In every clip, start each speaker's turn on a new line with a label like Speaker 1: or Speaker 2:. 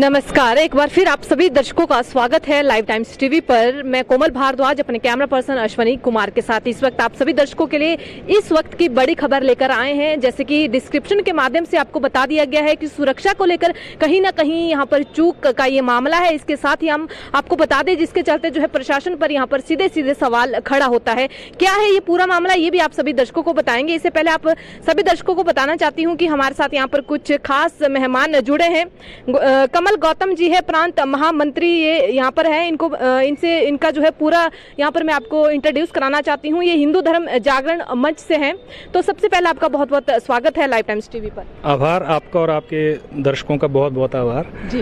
Speaker 1: नमस्कार, एक बार फिर आप सभी दर्शकों का स्वागत है लाइव टाइम्स टीवी पर। मैं कोमल भारद्वाज अपने कैमरा पर्सन अश्वनी कुमार के साथ इस वक्त आप सभी दर्शकों के लिए इस वक्त की बड़ी खबर लेकर आए हैं। जैसे कि डिस्क्रिप्शन के माध्यम से आपको बता दिया गया है कि सुरक्षा को लेकर कहीं ना कहीं यहाँ पर चूक का ये मामला है। इसके साथ ही हम आपको बता दें जिसके चलते जो है प्रशासन पर यहाँ पर सीधे सीधे सवाल खड़ा होता है। क्या है ये पूरा मामला, ये भी आप सभी दर्शकों को बताएंगे। इससे पहले आप सभी दर्शकों को बताना चाहती हूँ कि हमारे साथ यहाँ पर कुछ खास मेहमान जुड़े हैं। कमल गौतम जी है, प्रांत महामंत्री ये यहाँ पर है। इनका जो है पूरा यहाँ पर मैं आपको इंट्रोड्यूस कराना चाहती हूँ। ये हिंदू धर्म जागरण मंच से हैं। तो सबसे पहले आपका बहुत बहुत स्वागत है लाइव टाइम्स टीवी पर।
Speaker 2: आभार आपका और आपके दर्शकों का बहुत बहुत आभार
Speaker 1: जी।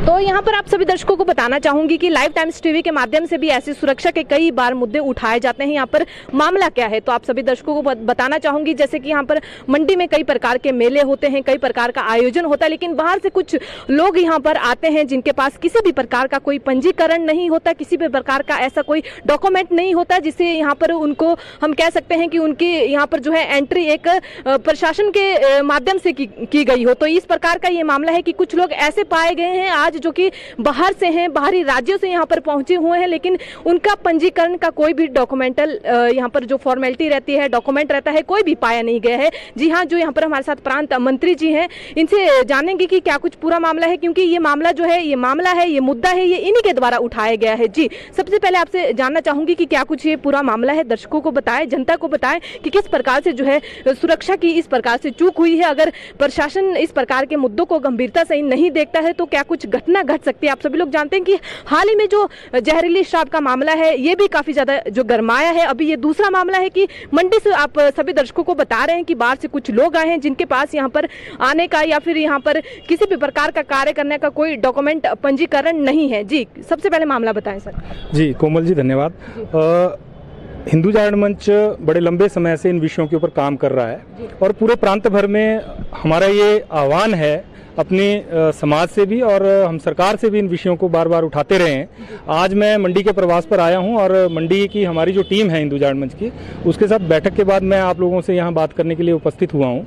Speaker 1: तो यहाँ पर आप सभी दर्शकों को बताना चाहूंगी कि लाइव टाइम्स टीवी के माध्यम से भी ऐसी सुरक्षा के कई बार मुद्दे उठाए जाते हैं। यहाँ पर मामला क्या है तो आप सभी दर्शकों को बताना चाहूंगी। जैसे कि यहाँ पर मंडी में कई प्रकार के मेले होते हैं, कई प्रकार का आयोजन होता है, लेकिन बाहर से कुछ लोग यहाँ पर आते हैं जिनके पास किसी भी प्रकार का कोई पंजीकरण नहीं होता, किसी भी प्रकार का ऐसा कोई डॉक्यूमेंट नहीं होता जिससे यहाँ पर उनको हम कह सकते हैं कि उनकी यहाँ पर जो है एंट्री एक प्रशासन के माध्यम से की गई हो। तो इस प्रकार का ये मामला है कि कुछ लोग ऐसे पाए गए हैं आज जो कि बाहर से हैं, बाहरी राज्यों से यहाँ पर पहुंचे हुए हैं, लेकिन उनका पंजीकरण का कोई भी डॉक्यूमेंटल यहाँ पर जो फॉर्मेलिटी रहती है, डॉक्यूमेंट रहता है, कोई भी पाया नहीं गया है। जी हाँ, जो यहाँ पर हमारे साथ प्रांत मंत्री जी हैं, इनसे जानेंगे कि क्या कुछ पूरा मामला है, क्योंकि ये मामला जो है, ये मुद्दा है, ये इन्हीं के द्वारा उठाया गया है। जी, सबसे पहले आपसे जानना चाहूंगी कि क्या कुछ ये पूरा मामला है, दर्शकों को बताएं, जनता को बताएं कि किस प्रकार से जो है सुरक्षा की इस प्रकार से चूक हुई है। अगर प्रशासन इस प्रकार के मुद्दों को गंभीरता से नहीं देखता है तो क्या कुछ घटना घट सकती है। आप सभी लोग जानते हैं कि हाल ही में जो जहरीली शराब का मामला है ये भी काफी ज्यादा जो गरमाया है। अभी ये दूसरा मामला है कि मंडी से आप सभी दर्शकों को बता रहे हैं कि बाहर से कुछ लोग आए हैं जिनके पास यहाँ पर आने का या फिर यहाँ पर किसी भी प्रकार का कार्य करने का कोई डॉक्यूमेंट पंजीकरण नहीं है। जी, सबसे पहले मामला बताएं सर।
Speaker 2: जी कोमल जी, धन्यवाद। हिंदू जागरण मंच बड़े लंबे समय से इन विषयों के ऊपर काम कर रहा है और पूरे प्रांत भर में हमारा ये आह्वान है अपने समाज से भी और हम सरकार से भी इन विषयों को बार बार उठाते रहे हैं। आज मैं मंडी के प्रवास पर आया हूं और मंडी की हमारी जो टीम है हिंदू जागरण मंच की, उसके साथ बैठक के बाद मैं आप लोगों से यहां बात करने के लिए उपस्थित हुआ हूं।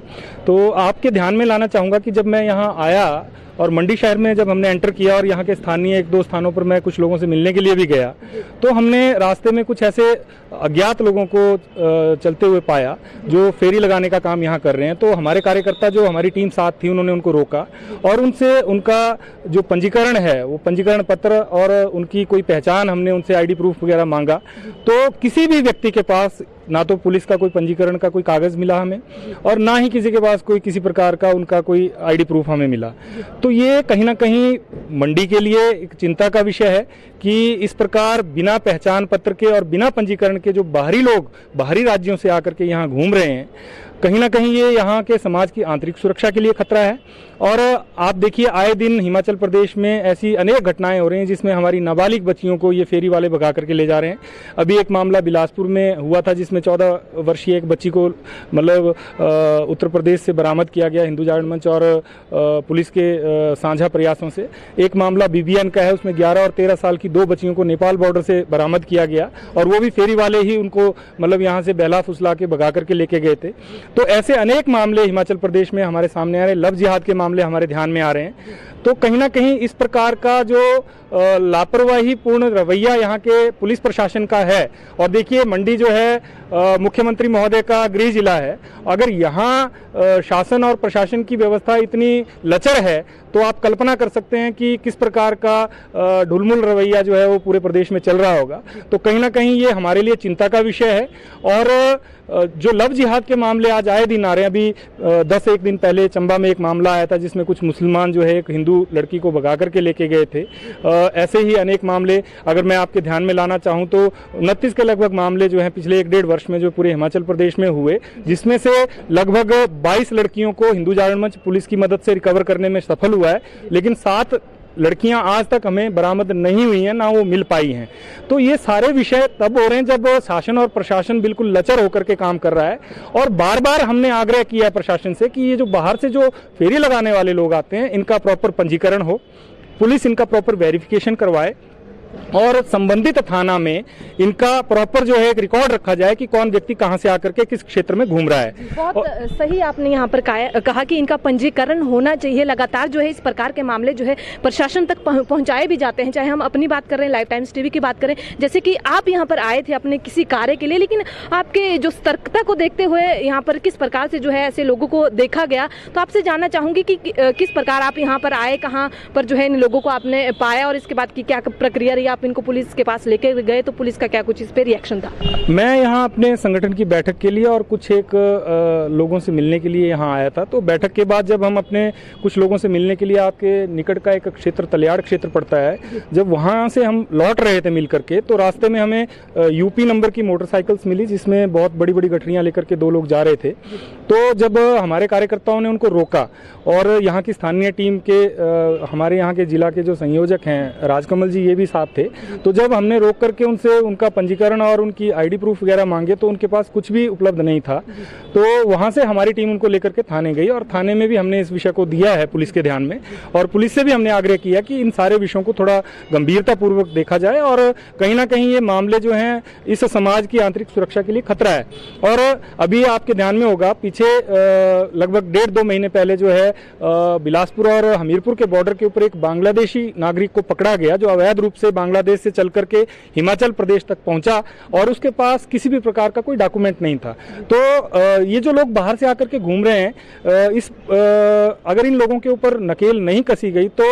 Speaker 2: तो आपके ध्यान में लाना चाहूँगा कि जब मैं यहाँ आया और मंडी शहर में जब हमने एंटर किया और यहाँ के स्थानीय एक दो स्थानों पर मैं कुछ लोगों से मिलने के लिए भी गया, तो हमने रास्ते में कुछ ऐसे अज्ञात लोगों को चलते हुए पाया जो फेरी लगाने का काम यहाँ कर रहे हैं। तो हमारे कार्यकर्ता जो हमारी टीम साथ थी, उन्होंने उनको रोका और उनसे उनका जो पंजीकरण है, वो पंजीकरण पत्र और उनकी कोई पहचान, हमने उनसे आईडी प्रूफ वगैरह मांगा। तो किसी भी व्यक्ति के पास ना तो पुलिस का कोई पंजीकरण का कोई कागज मिला हमें और ना ही किसी के पास कोई किसी प्रकार का उनका कोई आईडी प्रूफ हमें मिला। तो ये कहीं ना कहीं मंडी के लिए एक चिंता का विषय है कि इस प्रकार बिना पहचान पत्र के और बिना पंजीकरण के जो बाहरी लोग बाहरी राज्यों से आकर के यहाँ घूम रहे हैं, कहीं ना कहीं ये यहाँ के समाज की आंतरिक सुरक्षा के लिए खतरा है। और आप देखिए, आए दिन हिमाचल प्रदेश में ऐसी अनेक घटनाएं हो रही हैं जिसमें हमारी नाबालिग बच्चियों को ये फेरी वाले भगा करके ले जा रहे हैं। अभी एक मामला बिलासपुर में हुआ था जिसमें 14 वर्षीय एक बच्ची को मतलब उत्तर प्रदेश से बरामद किया गया हिंदू जागरण मंच और पुलिस के साझा प्रयासों से। एक मामला बीबीएन का है, उसमें 11 और 13 साल की 2 बच्चियों को नेपाल बॉर्डर से बरामद किया गया और वो भी फेरी वाले ही उनको मतलब यहाँ से बहला फुसला के भगा करके लेके गए थे। तो ऐसे अनेक मामले हिमाचल प्रदेश में हमारे सामने आ रहे हैं। लव जिहाद के मामले हमारे ध्यान में आ रहे हैं। तो कहीं ना कहीं इस प्रकार का जो लापरवाही पूर्ण रवैया यहाँ के पुलिस प्रशासन का है। और देखिए, मंडी जो है मुख्यमंत्री महोदय का गृह जिला है। अगर यहाँ शासन और प्रशासन की व्यवस्था इतनी लचर है तो आप कल्पना कर सकते हैं कि किस प्रकार का ढुलमुल रवैया जो है वो पूरे प्रदेश में चल रहा होगा। तो कहीं ना कहीं ये हमारे लिए चिंता का विषय है। और जो लव जिहाद के मामले आज आए दिन आ रहे हैं, अभी 10 दिन पहले चंबा में एक मामला आया था जिसमें कुछ मुसलमान जो है एक हिंदू लड़की को भगा करके लेके गए थे। ऐसे ही अनेक मामले अगर मैं आपके ध्यान में लाना चाहूं तो 29 के लगभग मामले जो हैं पिछले 1-1.5 वर्ष में जो पूरे हिमाचल प्रदेश में हुए, जिसमें से लगभग 22 लड़कियों को हिंदू जागरण मंच पुलिस की मदद से रिकवर करने में सफल हुआ है, लेकिन 7 लड़कियां आज तक हमें बरामद नहीं हुई हैं, ना वो मिल पाई हैं। तो ये सारे विषय तब हो रहे हैं जब शासन और प्रशासन बिल्कुल लचर होकर के काम कर रहा है। और बार बार हमने आग्रह किया है प्रशासन से कि ये जो बाहर से जो फेरी लगाने वाले लोग आते हैं, इनका प्रॉपर पंजीकरण हो, पुलिस इनका प्रॉपर वेरिफिकेशन करवाए और संबंधित थाना में इनका प्रॉपर जो है एक रिकॉर्ड रखा जाए कि कौन व्यक्ति कहां से आकर के किस क्षेत्र में घूम रहा है।
Speaker 1: बहुत सही आपने यहाँ पर कहा कि इनका पंजीकरण होना चाहिए। लगातार जो है इस प्रकार के मामले जो है प्रशासन तक पहुंचाए भी जाते हैं, चाहे हम अपनी बात कर रहे हैं, लाइव टाइम्स टीवी की बात करें। जैसे कि आप यहाँ पर आए थे अपने किसी कार्य के लिए, लेकिन आपके जो सतर्कता को देखते हुए यहाँ पर किस प्रकार से जो है ऐसे लोगों को देखा गया, तो आपसे जानना चाहूंगी कि किस प्रकार आप यहाँ पर आए, कहाँ पर जो है इन लोगों को आपने पाया और इसके बाद की क्या प्रक्रिया रही, आप इनको पुलिस के पास लेके गए तो पुलिस का क्या कुछ इस पे रिएक्शन था?
Speaker 2: मैं यहाँ अपने संगठन की बैठक के लिए और कुछ एक लोगों से मिलने के लिए यहाँ आया था। तो बैठक के बाद जब हम अपने कुछ लोगों से मिलने के लिए आपके निकट का एक क्षेत्र तलियाड़ क्षेत्र पड़ता है, जब वहाँ से हम लौट रहे थे मिल करके, तो रास्ते में हमें यूपी नंबर की मोटरसाइकिल्स मिली जिसमें बहुत बड़ी बड़ी गठरियाँ लेकर के 2 लोग जा रहे थे। तो जब हमारे कार्यकर्ताओं ने उनको रोका और यहाँ की स्थानीय टीम के हमारे यहाँ के जिला के जो संयोजक हैं राजकमल जी, ये भी साथ थे, तो जब हमने रोक करके उनसे उनका पंजीकरण और उनकी आईडी प्रूफ वगैरह मांगे तो उनके पास कुछ भी उपलब्ध नहीं था। तो वहाँ से हमारी टीम उनको लेकर के थाने गई और थाने में भी हमने इस विषय को दिया है पुलिस के ध्यान में, और पुलिस से भी हमने आग्रह किया कि इन सारे विषयों को थोड़ा गंभीरतापूर्वक देखा जाए और कहीं ना कहीं ये मामले जो हैं इस समाज की आंतरिक सुरक्षा के लिए खतरा है। और अभी आपके ध्यान में होगा, पीछे लगभग 1.5-2 महीने पहले जो है बिलासपुर और हमीरपुर के बॉर्डर के ऊपर एक बांग्लादेशी नागरिक को पकड़ा गया जो अवैध रूप से बांग्लादेश से चल करके हिमाचल प्रदेश तक पहुंचा और उसके पास किसी भी प्रकार का कोई डॉक्यूमेंट नहीं था। तो ये जो लोग बाहर से आकर के घूम रहे हैं, अगर इन लोगों के ऊपर नकेल नहीं कसी गई तो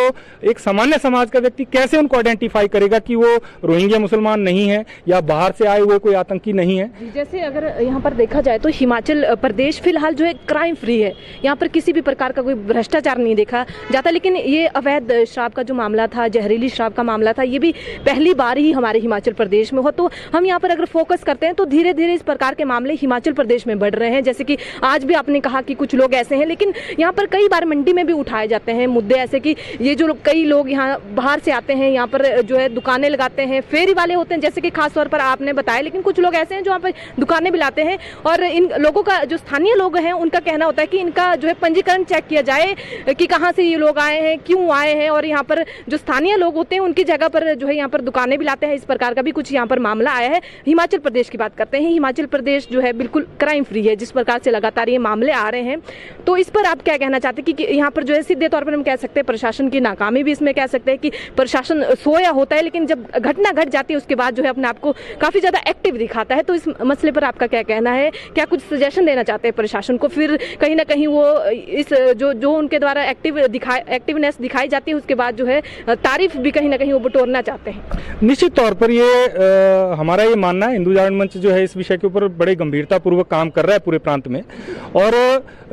Speaker 2: एक सामान्य समाज का व्यक्ति कैसे उनको आइडेंटिफाई करेगा कि वो रोहिंग्या मुसलमान नहीं है या बाहर से आए हुए कोई आतंकी नहीं है।
Speaker 1: जैसे अगर यहाँ पर देखा जाए तो हिमाचल प्रदेश फिलहाल जो है क्राइम फ्री है, यहाँ पर किसी भी प्रकार का कोई भ्रष्टाचार नहीं देखा जाता, लेकिन ये अवैध शराब का जो मामला था, जहरीली शराब का मामला था, ये भी पहली बार ही हमारे हिमाचल प्रदेश में हो। तो हम यहाँ पर अगर फोकस करते हैं तो धीरे धीरे इस प्रकार के मामले हिमाचल प्रदेश में बढ़ रहे हैं। जैसे कि आज भी आपने कहा कि कुछ लोग ऐसे हैं, लेकिन यहाँ पर कई बार मंडी में भी उठाए जाते हैं मुद्दे ऐसे कि ये जो कई लोग यहाँ बाहर से आते हैं, यहाँ पर जो है दुकानें लगाते हैं, फेरी वाले होते हैं जैसे कि खास तौर पर आपने बताया, लेकिन कुछ लोग ऐसे हैं जो यहाँ पर दुकानें भी लाते हैं और इन लोगों का जो स्थानीय लोग हैं उनका कहना होता है कि इनका जो है पंजीकरण चेक किया जाए कि कहाँ से ये लोग आए हैं, क्यों आए हैं, और यहाँ पर जो स्थानीय लोग होते हैं उनकी जगह पर जो है यहाँ पर दुकानें भी लाते हैं। इस प्रकार का भी कुछ यहाँ पर मामला आया है। हिमाचल प्रदेश की बात करते हैं, हिमाचल प्रदेश जो है बिल्कुल क्राइम फ्री है, जिस प्रकार से लगातार ये मामले आ रहे हैं, तो इस पर आप क्या कहना चाहते हैं कि यहाँ पर जो है सीधे तौर पर हम कह सकते हैं प्रशासन की नाकामी भी इसमें कह सकते हैं कि प्रशासन सोया होता है, लेकिन जब घटना घट जाती है उसके बाद जो है अपने आप को काफी ज्यादा एक्टिव दिखाता है। तो इस मसले पर आपका क्या कहना है? क्या कुछ सजेशन देना चाहते हैं प्रशासन को? फिर कहीं ना कहीं वो इस जो उनके द्वारा एक्टिवनेस दिखाई जाती है उसके बाद जो है तारीफ भी कहीं ना कहीं वो बटोरना चाहते हैं।
Speaker 2: निश्चित तौर पर ये हमारा ये मानना है, हिंदू जागरण मंच जो है इस विषय के ऊपर बड़े गंभीरता पूर्वक काम कर रहा है पूरे प्रांत में। और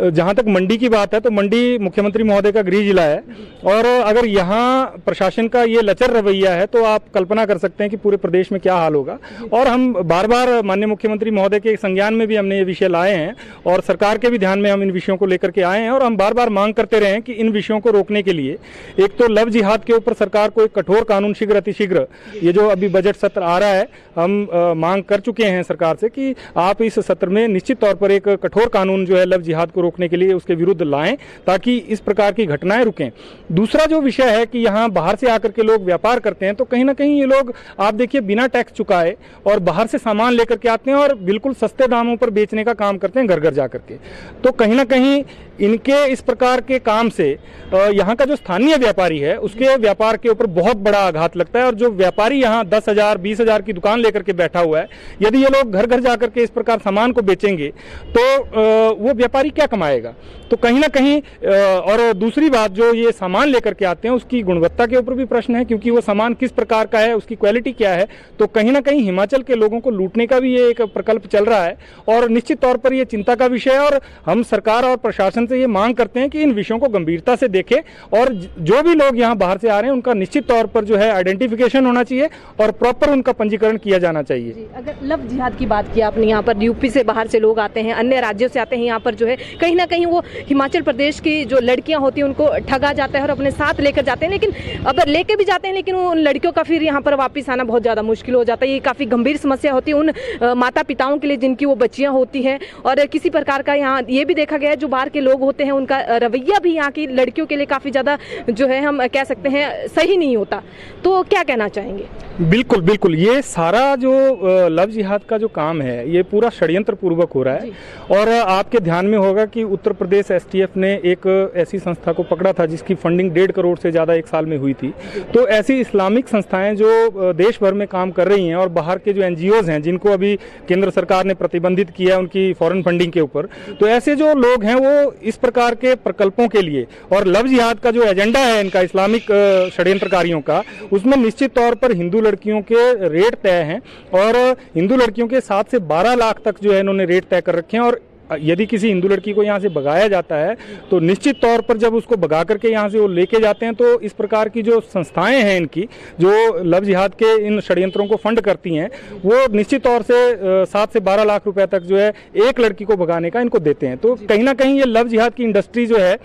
Speaker 2: जहां तक मंडी की बात है तो मंडी मुख्यमंत्री महोदय का गृह जिला है, और अगर यहाँ प्रशासन का ये लचर रवैया है तो आप कल्पना कर सकते हैं कि पूरे प्रदेश में क्या हाल होगा। और हम बार बार माननीय मुख्यमंत्री महोदय के संज्ञान में भी हमने ये विषय लाए हैं और सरकार के भी ध्यान में हम इन विषयों को लेकर के आए हैं, और हम बार बार मांग करते रहे हैं कि इन विषयों को रोकने के लिए एक तो लव जिहाद के ऊपर सरकार को एक कठोर कानून शीघ्र अतिशीघ्र, ये जो अभी बजट सत्र आ रहा है, हम मांग कर चुके हैं सरकार से कि आप इस सत्र में निश्चित तौर पर एक कठोर कानून जो है लव जिहाद को रोकने के लिए उसके विरुद्ध लाएं ताकि इस प्रकार की घटनाएं रुकें। दूसरा जो विषय है कि यहाँ बाहर से आकर के लोग व्यापार करते हैं, तो कहीं ना कहीं ये लोग आप देखिए बिना टैक्स चुकाए और बाहर से सामान लेकर के आते हैं और बिल्कुल सस्ते दामों पर बेचने का काम करते हैं घर घर जाकर के। तो कहीं ना कहीं इनके इस प्रकार के काम से यहाँ का जो स्थानीय व्यापारी है उसके व्यापार के ऊपर बहुत बड़ा आघात लगता है। और जो व्यापारी यहाँ 10,000 20,000 की दुकान लेकर के बैठा हुआ है, यदि ये लोग घर घर जाकर के इस प्रकार सामान को बेचेंगे तो वो व्यापारी क्या कमाएगा? तो कहीं ना कहीं और दूसरी बात, जो ये सामान लेकर के आते हैं उसकी गुणवत्ता के ऊपर भी प्रश्न है, क्योंकि वो सामान किस प्रकार का है, उसकी क्वालिटी क्या है। तो कहीं ना कहीं हिमाचल के लोगों को लूटने का भी ये एक प्रकल्प चल रहा है और निश्चित तौर पर ये चिंता का विषय है। और हम सरकार और प्रशासन से ये मांग करते हैं कि इन विषयों को गंभीरता से देखें और जो भी लोग यहाँ बाहर से आ रहे हैं उनका निश्चित तौर पर जो है आइडेंटिफिकेशन होना चाहिए और प्रॉपर उनका पंजीकरण किया जाना चाहिए।
Speaker 1: अगर लव जिहाद की बात की आपने, यहाँ पर यूपी से बाहर से लोग आते हैं, अन्य राज्यों से आते हैं, यहाँ पर जो है कहीं ना कहीं वो हिमाचल प्रदेश की जो लड़कियां होती हैं उनको ठगा जाता है और अपने साथ लेकर जाते हैं, लेकिन अगर लेके भी जाते हैं लेकिन उन लड़कियों का फिर यहाँ पर वापस आना बहुत ज़्यादा मुश्किल हो जाता है। ये काफ़ी गंभीर समस्या होती है उन माता पिताओं के लिए जिनकी वो बच्चियाँ होती हैं। और किसी प्रकार का यहाँ ये भी देखा गया है जो बाहर के लोग होते हैं उनका रवैया भी यहाँ की लड़कियों के लिए काफ़ी ज़्यादा जो है हम कह सकते हैं सही नहीं होता। तो क्या क्या कहना चाहेंगे?
Speaker 2: बिल्कुल बिल्कुल, ये सारा जो लव जिहाद का जो काम है ये पूरा षड्यंत्र पूर्वक हो रहा है। और आपके ध्यान में होगा कि उत्तर प्रदेश एसटीएफ ने एक ऐसी संस्था को पकड़ा था जिसकी फंडिंग 1.5 करोड़ से ज़्यादा एक साल में हुई थी। तो ऐसी इस्लामिक संस्थाएं जो देश भर में काम कर रही हैं और बाहर के जो एनजीओज हैं जिनको अभी केंद्र सरकार ने प्रतिबंधित किया है उनकी फॉरेन फंडिंग के ऊपर, तो ऐसे जो लोग हैं वो इस प्रकार के प्रकल्पों के लिए, और लव जिहाद का जो एजेंडा है इनका इस्लामिक षड्यंत्रकारियों का, उसमें निश्चित तौर पर हिंदू लड़कियों के रेट तय हैं और हिंदू लड़कियों के 7 से 12 लाख तक जो है इन्होंने रेट तय कर रखे हैं। और यदि किसी हिंदू लड़की को यहाँ से भगाया जाता है तो निश्चित तौर पर जब उसको भगा करके यहाँ से वो लेके जाते हैं तो इस प्रकार की जो संस्थाएं हैं इनकी जो लव जिहाद के इन षड्यंत्रों को फंड करती हैं वो निश्चित तौर से 7 से 12 लाख रुपए तक जो है एक लड़की को भगाने का इनको देते हैं। तो कहीं ना कहीं ये लव जिहाद की इंडस्ट्री जो है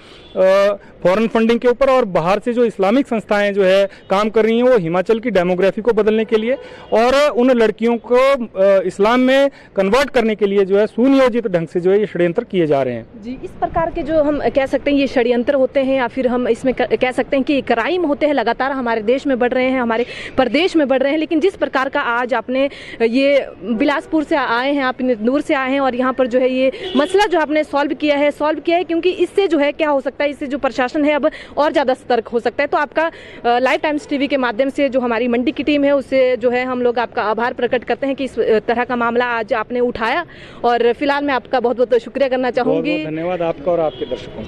Speaker 2: फॉरेन फंडिंग के ऊपर और बाहर से जो इस्लामिक संस्थाएं जो है काम कर रही हैं वो हिमाचल की डेमोग्राफी को बदलने के लिए और उन लड़कियों को इस्लाम में कन्वर्ट करने के लिए जो है सुनियोजित ढंग से जो है ये षड्यंत्र किए जा रहे हैं।
Speaker 1: जी, इस प्रकार के जो हम कह सकते हैं ये षड्यंत्र होते हैं या फिर हम इसमें कह सकते हैं कि क्राइम होते हैं, लगातार हमारे देश में बढ़ रहे हैं, हमारे प्रदेश में बढ़ रहे हैं। लेकिन जिस प्रकार का आज आपने ये बिलासपुर से आए हैं, आप दूर से आए हैं और यहाँ पर जो है ये मसला जो आपने सॉल्व किया है क्योंकि इससे जो है क्या हो सकता है, इससे जो प्रशासन है अब और ज़्यादा सतर्क हो सकता है। तो आपका लाइव टाइम्स टीवी के माध्यम से जो हमारी मंडी की टीम है उससे जो है हम लोग आपका आभार प्रकट करते हैं कि इस तरह का मामला आज आपने उठाया। और फिलहाल मैं आपका बहुत बहुत शुक्रिया करना चाहूँगी।
Speaker 2: धन्यवाद आपका और आपके दर्शकों।